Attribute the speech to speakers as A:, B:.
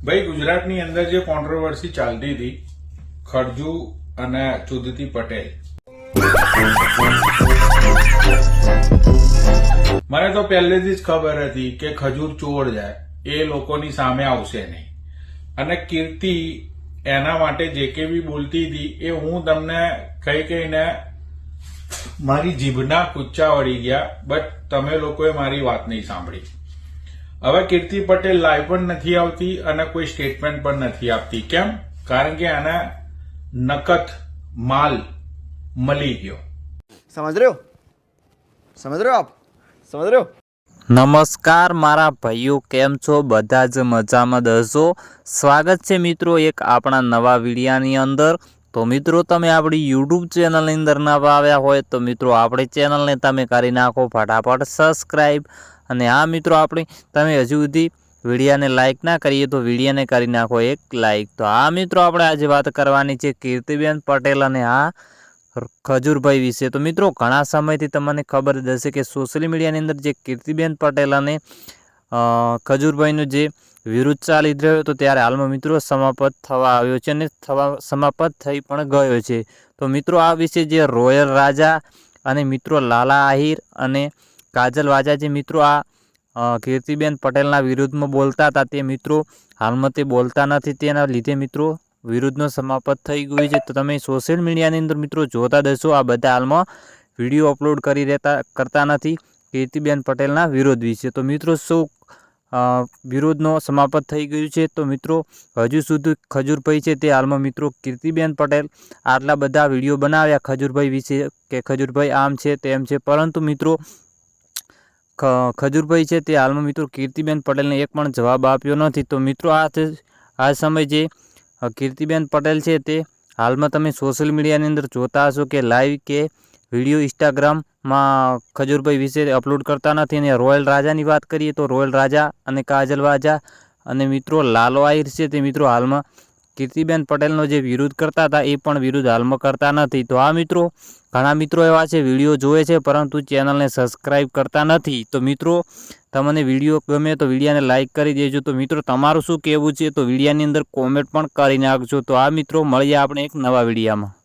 A: ભાઈ ગુજરાતની અંદર જે કોન્ટ્રોવર્સી ચાલતી હતી ખરજુ અને ચુદતી પટેલ, મને તો પહેલેથી જ ખબર હતી કે ખજૂર ચોર જાય એ લોકોની સામે આવશે નહીં, અને કીર્તિ એના માટે જે કે બી બોલતી હતી એ હું તમને કહીને મારી જીભના કુચ્ચા વળી ગયા, બટ તમે લોકોએ મારી વાત નહીં સાંભળી. હવે કીર્તિ પટેલ લાઈવ પણ નથી આવતી અને કોઈ સ્ટેટમેન્ટ પણ નથી આપતી. કેમ? કારણ કે એને નકદ માલ મળી ગયો.
B: સમજ રહ્યો? સમજ રહ્યો આપ? સમજ રહ્યો?
C: નમસ્કાર મારા ભાઈઓ, કેમ છો? બધા જ મજામાં દસો. સ્વાગત છે મિત્રો એક આપણા નવા વિડીયાની અંદર. તો મિત્રો તમે આપણી યુટ્યુબ ચેનલની અંદર નવા આવ્યા હોય તો મિત્રો આપણી ચેનલને તમે કરી નાખો ફટાફટ સબસ્ક્રાઈબ. અને આ મિત્રો તમે હજુ સુધી વિડીયાને લાઇક ના કરીએ તો વિડીયાને કરી નાખો એક લાઇક. તો આ મિત્રો આપણે આજે વાત કરવાની છે કીર્તિબેન પટેલ અને ખજૂરભાઈ વિશે. તો મિત્રો ઘણા સમયથી તમને ખબર જ હશે કે સોશિયલ મીડિયાની અંદર જે કીર્તિબેન પટેલ અને ખજૂરભાઈનું જે વિરુદ્ધ ચાલી રહ્યો હતો ત્યારે હાલમાં મિત્રો સમાપ્ત થવા આવ્યો છે અને સમાપ્ત થઈ પણ ગયો છે. તો મિત્રો આ વિશે જે રોયલ રાજા અને મિત્રો લાલા આહિર અને કાજલ વાજા જે મિત્રો આ કીર્તિબેન પટેલના વિરુદ્ધમાં બોલતા હતા તે મિત્રો હાલમાં તે બોલતા નથી, તેના લીધે મિત્રો વિરુદ્ધનો સમાપ્ત થઈ ગયું છે. તો તમે સોશિયલ મીડિયાની અંદર મિત્રો જોતા દશો આ બધા હાલમાં વિડીયો અપલોડ કરતા નથી કીર્તિબેન પટેલના વિરોધ વિશે. તો મિત્રો શું વિરોધનો સમાપ્ત થઈ ગયું છે? તો મિત્રો હજુ સુધી ખજૂરભાઈ છે તે હાલમાં મિત્રો કીર્તિબેન પટેલ આટલા બધા વિડીયો બનાવ્યા ખજૂરભાઈ વિશે કે ખજૂરભાઈ આમ છે તેમ છે, પરંતુ મિત્રો ખજૂરભાઈ છે તે હાલમાં મિત્રો કીર્તિબેન પટેલને એક પણ જવાબ આપ્યો નથી. તો મિત્રો આ સમય જે કીર્તિબેન પટેલ છે તે હાલમાં તમે સોશિયલ મીડિયાની અંદર જોતા હશો કે લાઈવ કે વિડીયો ઇન્સ્ટાગ્રામમાં ખજૂરભાઈ વિશે અપલોડ કરતા નથી. અને રોયલ રાજાની વાત કરીએ તો રોયલ રાજા અને કાજલ વાજા અને મિત્રો લાલો આહિર છે તે મિત્રો હાલમાં કીર્તિબેન પટેલનો જે વિરોધ કરતા હતા એ પણ વિરોધ હાલમાં કરતા નથી. તો આ મિત્રો ઘણા મિત્રો એવા છે વિડીયો જોવે છે પરંતુ ચેનલને સબસ્ક્રાઈબ કરતા નથી. તો મિત્રો તમને વિડીયો ગમે તો વિડીયાને લાઇક કરી દેજો. તો મિત્રો તમારું શું કહેવું છે તો વિડીયાની અંદર કોમેન્ટ પણ કરી નાખજો. તો આ મિત્રો મળીએ આપણે એક નવા વિડીયામાં.